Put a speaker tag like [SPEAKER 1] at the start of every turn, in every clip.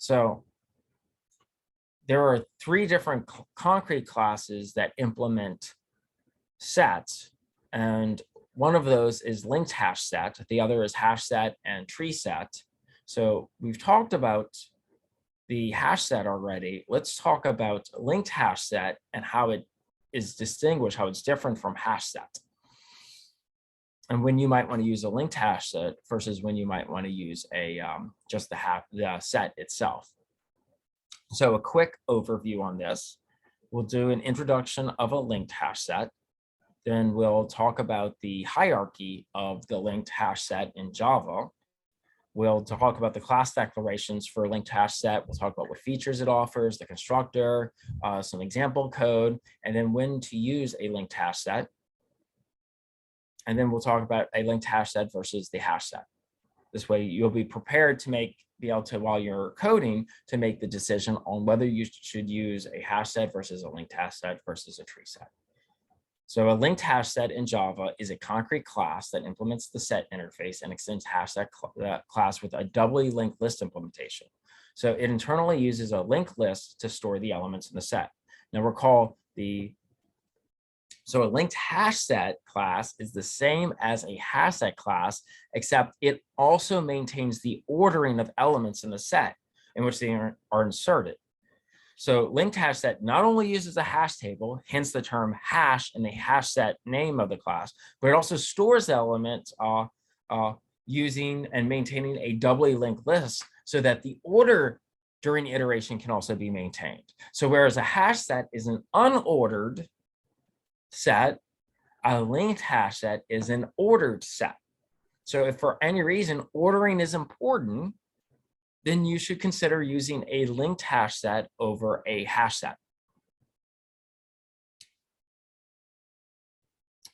[SPEAKER 1] So there are three different concrete classes that implement sets, and one of those is LinkedHashSet. The other is HashSet and TreeSet. So we've talked about the HashSet already. Let's talk about LinkedHashSet and how it is distinguished, how it's different from HashSet, and when you might want to use a LinkedHashSet versus when you might want to use a just the set itself. So a quick overview on this. We'll do an introduction of a LinkedHashSet. Then we'll talk about the hierarchy of the LinkedHashSet in Java. We'll talk about the class declarations for LinkedHashSet. We'll talk about what features it offers, the constructor, some example code, and then when to use a LinkedHashSet. And then we'll talk about a LinkedHashSet versus the HashSet. This way you'll be prepared to be able to, while you're coding, to make the decision on whether you should use a HashSet versus a LinkedHashSet versus a TreeSet. So a LinkedHashSet in Java is a concrete class that implements the set interface and extends HashSet class with a doubly linked list implementation. So it internally uses a linked list to store the elements in the set. Now recall so a LinkedHashSet class is the same as a HashSet class, except it also maintains the ordering of elements in the set in which they are inserted. So LinkedHashSet not only uses a hash table, hence the term hash in the HashSet name of the class, but it also stores elements using and maintaining a doubly linked list so that the order during iteration can also be maintained. So whereas a HashSet is an unordered set, a LinkedHashSet is an ordered set. So if for any reason ordering is important, then you should consider using a LinkedHashSet over a HashSet.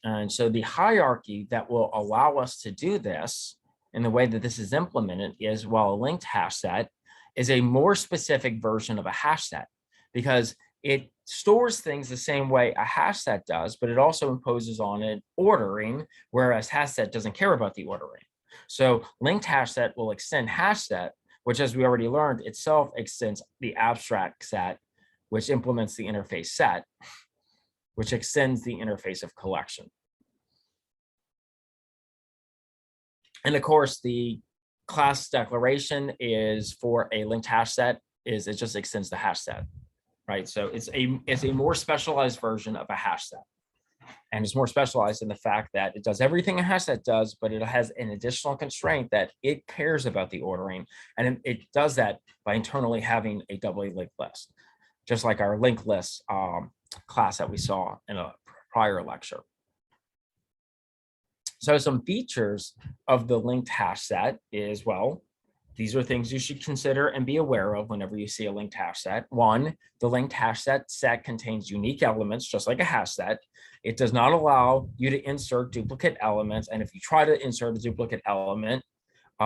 [SPEAKER 1] And so the hierarchy that will allow us to do this in the way that this is implemented is, while a LinkedHashSet is a more specific version of a HashSet, because it stores things the same way a HashSet does, but it also imposes on it ordering, whereas HashSet doesn't care about the ordering. So LinkedHashSet will extend HashSet, which, as we already learned, itself extends the abstract set, which implements the interface set, which extends the interface of collection. And of course, the class declaration is for a LinkedHashSet it just extends the HashSet. Right, so it's a more specialized version of a HashSet, and it's more specialized in the fact that it does everything a HashSet does, but it has an additional constraint that it cares about the ordering, and it does that by internally having a doubly linked list, just like our linked list class that we saw in a prior lecture. So some features of the LinkedHashSet is, well, these are things you should consider and be aware of whenever you see a LinkedHashSet. One, the LinkedHashSet set contains unique elements, just like a HashSet. It does not allow you to insert duplicate elements. And if you try to insert a duplicate element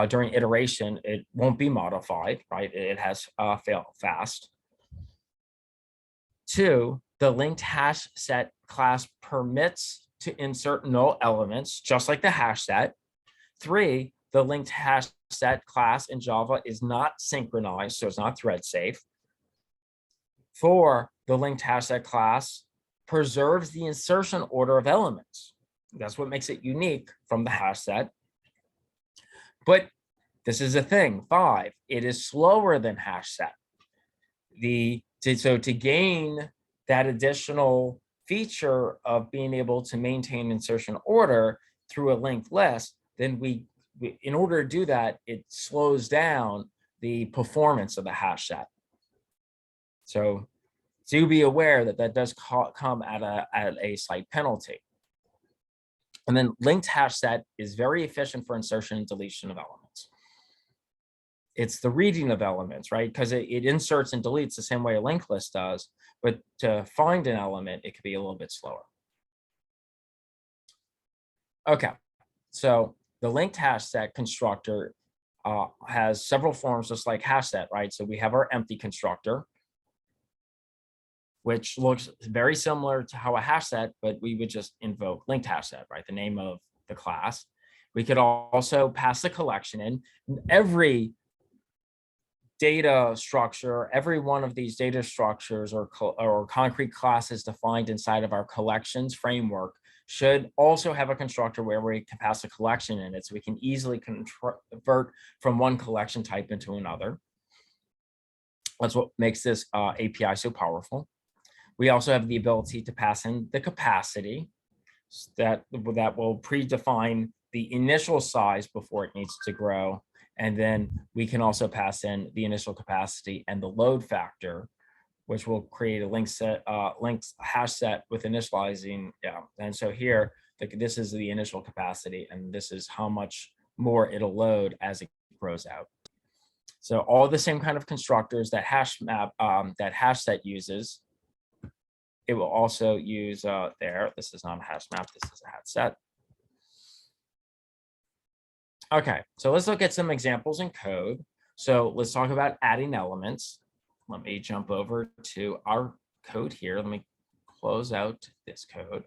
[SPEAKER 1] during iteration, it won't be modified, right? It has fail fast. Two, the LinkedHashSet class permits to insert null elements, just like the HashSet. Three, the LinkedHashSet class in Java is not synchronized, so it's not thread safe. Four, the LinkedHashSet class preserves the insertion order of elements. That's what makes it unique from the HashSet. But this is a thing. Five, it is slower than HashSet. So to gain that additional feature of being able to maintain insertion order through a linked list, then in order to do that, it slows down the performance of the HashSet. So do be aware that that does come at a slight penalty. And then LinkedHashSet is very efficient for insertion and deletion of elements. It's the reading of elements, right? Because it inserts and deletes the same way a linked list does, but to find an element, it could be a little bit slower. Okay, so the LinkedHashSet constructor has several forms, just like HashSet, right? So we have our empty constructor, which looks very similar to how a HashSet, but we would just invoke LinkedHashSet, right? The name of the class. We could also pass the collection in. Every data structure, every one of these data structures or concrete classes defined inside of our collections framework should also have a constructor where we can pass a collection in it, so we can easily convert from one collection type into another. That's what makes this API so powerful. We also have the ability to pass in the capacity that will predefine the initial size before it needs to grow. And then we can also pass in the initial capacity and the load factor, which will create a LinkedHashSet with initializing. Yeah. And so here, this is the initial capacity, and this is how much more it'll load as it grows out. So all the same kind of constructors that HashSet uses, it will also use there. This is not a hash map, this is a HashSet. Okay, so let's look at some examples in code. So let's talk about adding elements. Let me jump over to our code here. Let me close out this code.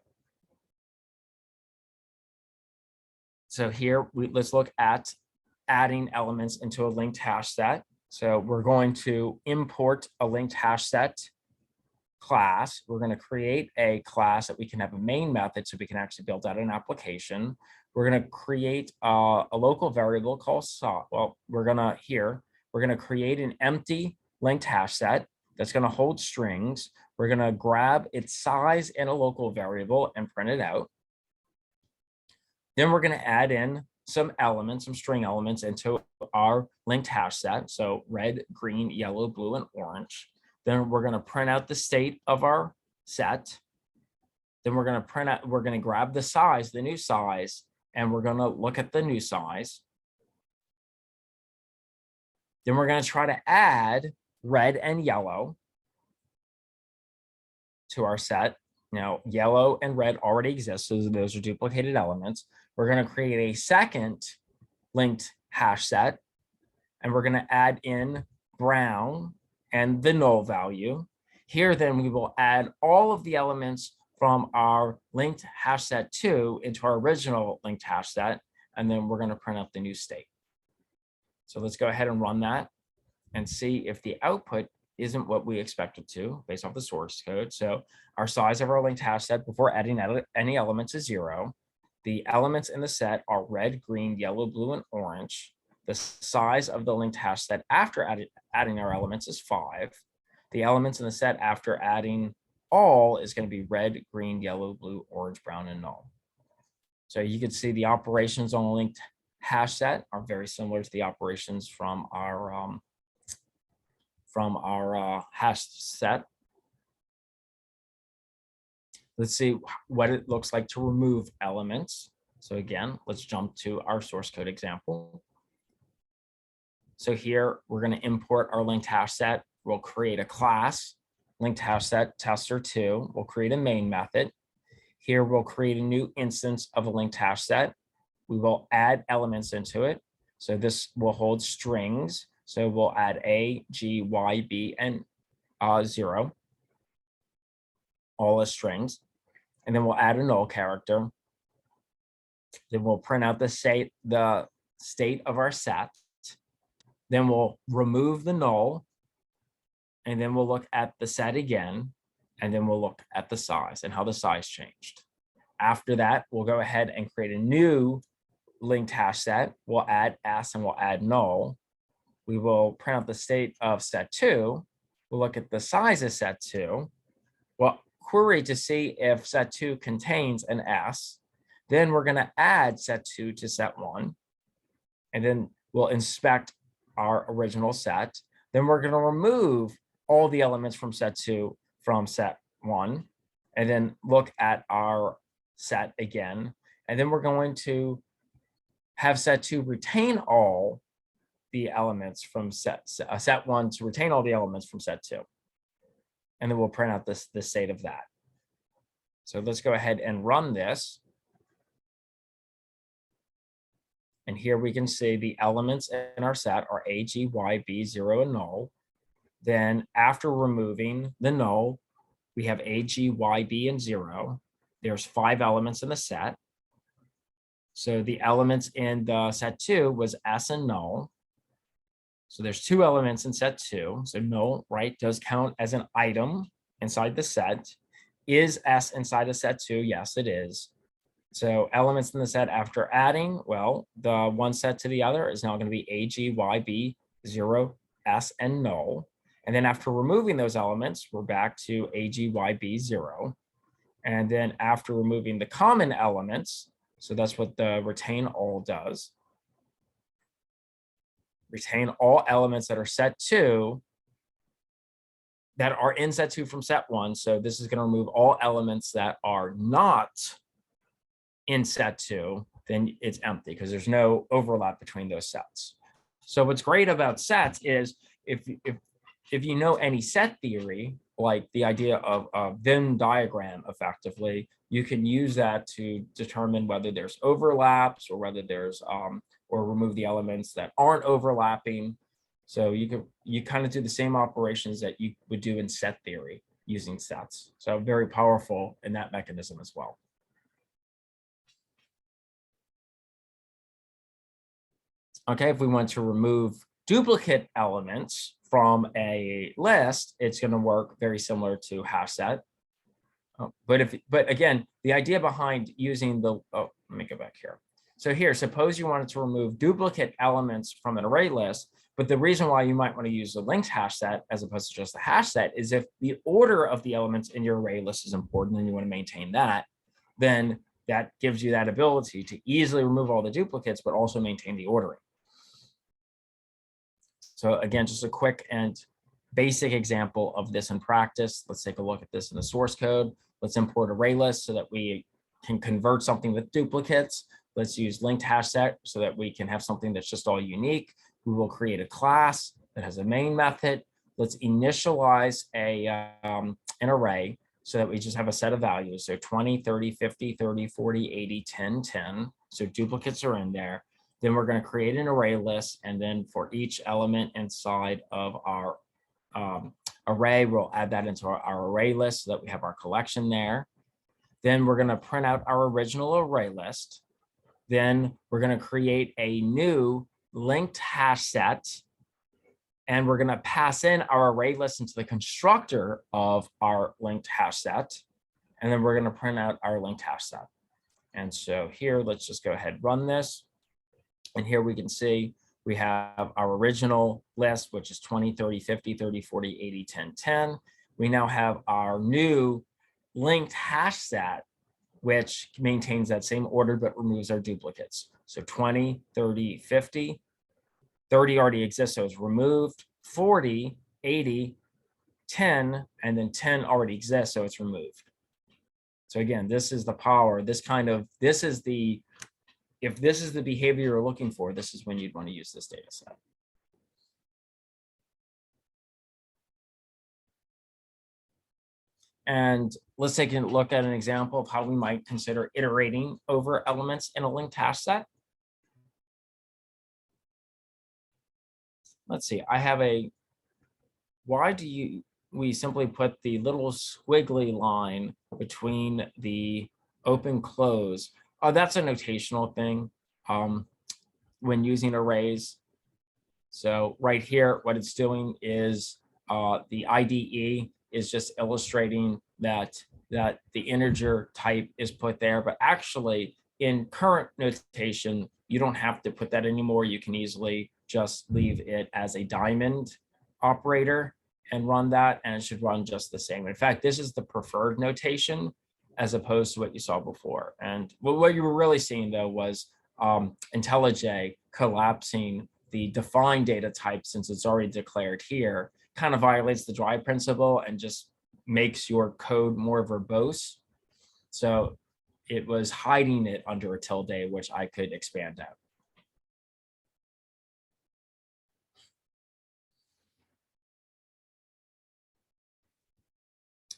[SPEAKER 1] So here, let's look at adding elements into a LinkedHashSet. So we're going to import a LinkedHashSet class. We're going to create a class that we can have a main method so we can actually build out an application. We're going to create a local variable called we're going to create an empty LinkedHashSet that's going to hold strings. We're going to grab its size in a local variable and print it out. Then we're going to add in some elements, some string elements into our LinkedHashSet. So red, green, yellow, blue, and orange. Then we're going to print out the state of our set. Then we're going to grab the size, the new size, and we're going to look at the new size. Then we're going to try to add red and yellow to our set. Now, yellow and red already exist, so those are duplicated elements. We're going to create a second LinkedHashSet, and we're going to add in brown and the null value. Here, then, we will add all of the elements from our LinkedHashSet 2 into our original LinkedHashSet, and then we're going to print out the new state. So let's go ahead and run that and see if the output isn't what we expected to based off the source code. So our size of our LinkedHashSet before adding any elements is 0. The elements in the set are red, green, yellow, blue, and orange. The size of the LinkedHashSet after adding our elements is 5. The elements in the set after adding all is going to be red, green, yellow, blue, orange, brown, and null. So you can see the operations on a LinkedHashSet are very similar to the operations from our HashSet. Let's see what it looks like to remove elements. So again, let's jump to our source code example. So here we're going to import our LinkedHashSet. We'll create a class, LinkedHashSet tester2. We'll create a main method. Here we'll create a new instance of a LinkedHashSet. We will add elements into it. So this will hold strings. So we'll add A, G, Y, B, and 0, all as strings. And then we'll add a null character. Then we'll print out the state of our set. Then we'll remove the null. And then we'll look at the set again. And then we'll look at the size and how the size changed. After that, we'll go ahead and create a new LinkedHashSet. We'll add S and we'll add null. We will print out the state of set 2. We'll look at the size of set 2. We'll query to see if set 2 contains an S. Then we're going to add set 2 to set 1. And then we'll inspect our original set. Then we're going to remove all the elements from set 2 from set 1. And then look at our set again. And then we're going to have set 2 retain all the elements from set 1 to retain all the elements from set 2. And then we'll print out the state of that. So let's go ahead and run this. And here we can see the elements in our set are A, G, Y, B, 0, and null. Then after removing the null, we have A, G, Y, B, and 0. There's 5 elements in the set. So the elements in the set 2 was S and null. So there's two elements in set 2. So null, right, does count as an item inside the set. Is S inside of set 2? Yes, it is. So elements in the set after adding, well, the one set to the other is now going to be A, G, Y, B, 0, S, and null. And then after removing those elements, we're back to A, G, Y, B, 0. And then after removing the common elements, so that's what the retain all does. Retain all elements that are set 2 that are in set 2 from set 1. So this is going to remove all elements that are not in set 2. Then it's empty because there's no overlap between those sets. So what's great about sets is if you know any set theory, like the idea of a Venn diagram, effectively, you can use that to determine whether there's overlaps or whether there's or remove the elements that aren't overlapping. So you kind of do the same operations that you would do in set theory using sets. So very powerful in that mechanism as well. Okay, if we want to remove duplicate elements from a list, it's going to work very similar to HashSet. But again, the idea behind using the, let me go back here. So here, suppose you wanted to remove duplicate elements from an array list, but the reason why you might want to use the linked hash set as opposed to just the hash set is if the order of the elements in your array list is important and you want to maintain that, then that gives you that ability to easily remove all the duplicates, but also maintain the ordering. So again, just a quick and basic example of this in practice. Let's take a look at this in the source code. Let's import array list so that we can convert something with duplicates. Let's use linked hash set so that we can have something that's just all unique. We will create a class that has a main method. Let's initialize an array so that we just have a set of values. So 20, 30, 50, 30, 40, 80, 10, 10. So duplicates are in there. Then we're going to create an array list. And then for each element inside of our array, we'll add that into our array list so that we have our collection there. Then we're going to print out our original array list. Then we're going to create a new linked hash set. And we're going to pass in our array list into the constructor of our linked hash set. And then we're going to print out our linked hash set. And so here, let's just go ahead and run this. And here we can see we have our original list, which is 20, 30, 50, 30, 40, 80, 10, 10. We now have our new linked hash set, which maintains that same order, but removes our duplicates. So 20, 30, 50, 30 already exists, so it's removed. 40, 80, 10, and then 10 already exists, so it's removed. So again, this is the power. If this is the behavior you're looking for, this is when you'd want to use this data set. And let's take a look at an example of how we might consider iterating over elements in a linked hash set. Let's see, I have we simply put the little squiggly line between the open close. Oh, that's a notational thing when using arrays. So right here, what it's doing is the IDE is just illustrating that the integer type is put there, but actually in current notation, you don't have to put that anymore. You can easily just leave it as a diamond operator and run that, and it should run just the same. In fact, this is the preferred notation as opposed to what you saw before. And what you were really seeing, though, was IntelliJ collapsing the defined data type, since it's already declared here, kind of violates the drive principle and just makes your code more verbose. So it was hiding it under a tilde, which I could expand out.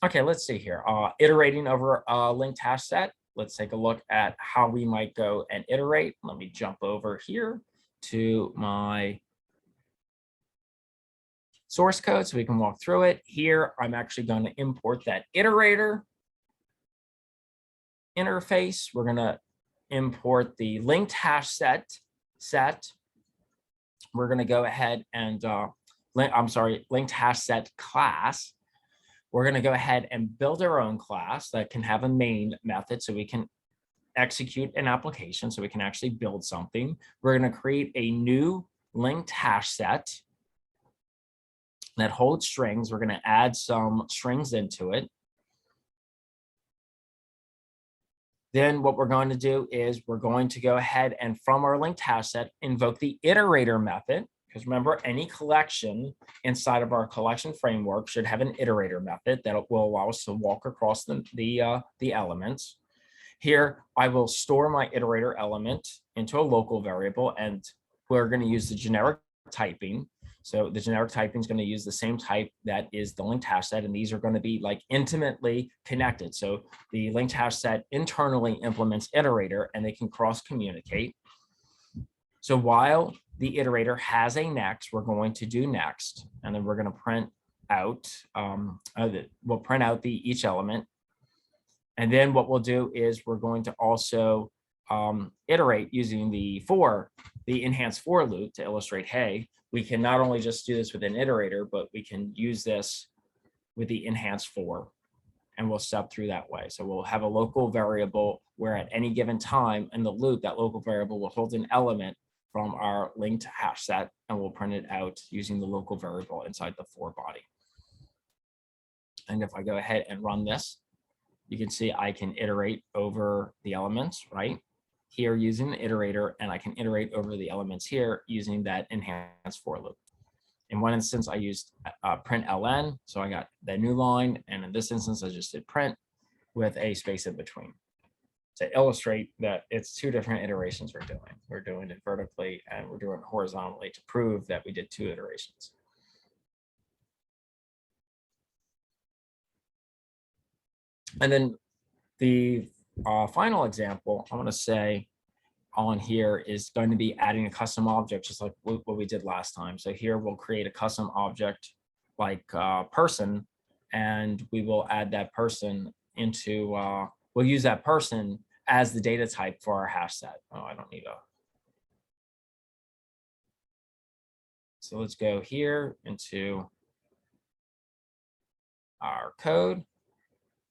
[SPEAKER 1] Okay, let's see here. Iterating over a linked hash set. Let's take a look at how we might go and iterate. Let me jump over here to my source code so we can walk through it. Here, I'm actually going to import that iterator interface. We're going to import the linked hash set. we're going to go ahead and LinkedHashSet class. We're going to go ahead and build our own class that can have a main method so we can execute an application, so we can actually build something. We're going to create a new LinkedHashSet that holds strings. We're going to add some strings into it. Then what we're going to do is we're going to go ahead and from our LinkedHashSet invoke the iterator method. Because remember, any collection inside of our collection framework should have an iterator method that will allow us to walk across the elements. Here, I will store my iterator element into a local variable, and we're going to use the generic typing. So the generic typing is going to use the same type that is the LinkedHashSet, and these are going to be like intimately connected. So the LinkedHashSet internally implements iterator, and they can cross communicate. So while the iterator has a next, we're going to do next, and then we're going to print out, we'll print out each element. And then what we'll do is we're going to also iterate using the enhanced for loop to illustrate, hey, we can not only just do this with an iterator, but we can use this with the enhanced for, and we'll step through that way. So we'll have a local variable where at any given time in the loop, that local variable will hold an element from our LinkedHashSet, and we'll print it out using the local variable inside the for body. And if I go ahead and run this, you can see I can iterate over the elements right here using the iterator, and I can iterate over the elements here using that enhanced for loop. In one instance, I used print ln, so I got the new line, and in this instance, I just did print with a space in between to illustrate that it's two different iterations we're doing. We're doing it vertically and we're doing it horizontally to prove that we did two iterations. And then the final example I want to say on here is going to be adding a custom object, just like what we did last time. So here we'll create a custom object like person, and we will add that person into, we'll use that person as the data type for our hash set. Oh, I don't need a. So let's go here into our code.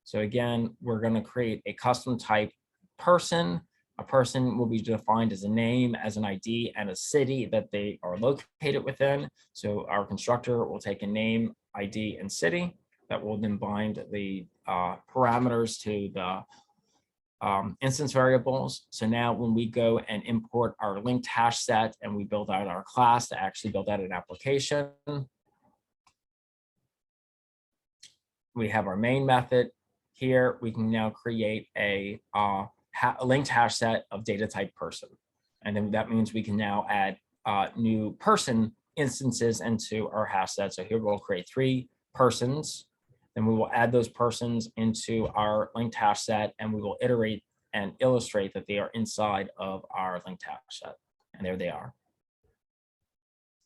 [SPEAKER 1] So again, we're going to create a custom type person. A person will be defined as a name, as an ID, and a city that they are located within. So our constructor will take a name, ID, and city that will then bind the parameters to the instance variables. So now when we go and import our LinkedHashSet and we build out our class to actually build out an application, we have our main method. Here we can now create a LinkedHashSet of data type person. And then that means we can now add new person instances into our hash set. So here we'll create 3 persons. Then we will add those persons into our LinkedHashSet, and we will iterate and illustrate that they are inside of our LinkedHashSet. And there they are.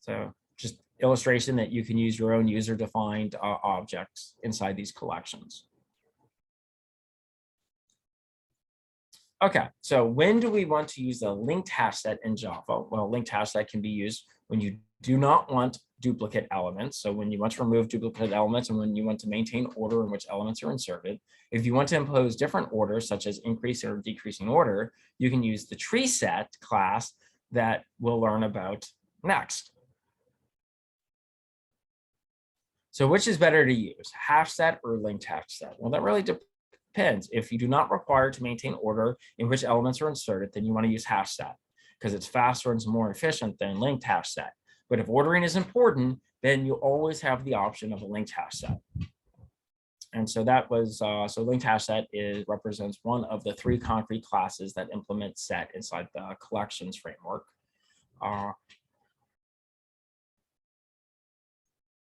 [SPEAKER 1] So just illustration that you can use your own user-defined objects inside these collections. Okay, so when do we want to use the LinkedHashSet in Java? Well, LinkedHashSet can be used when you do not want duplicate elements. So when you want to remove duplicate elements and when you want to maintain order in which elements are inserted. If you want to impose different orders, such as increasing or decreasing order, you can use the treeSet class that we'll learn about next. So which is better to use, HashSet or LinkedHashSet? Well, that really depends. If you do not require to maintain order in which elements are inserted, then you want to use HashSet because it's faster and it's more efficient than LinkedHashSet. But if ordering is important, then you always have the option of a LinkedHashSet. And so that was, so LinkedHashSet represents one of the 3 concrete classes that implement set inside the collections framework.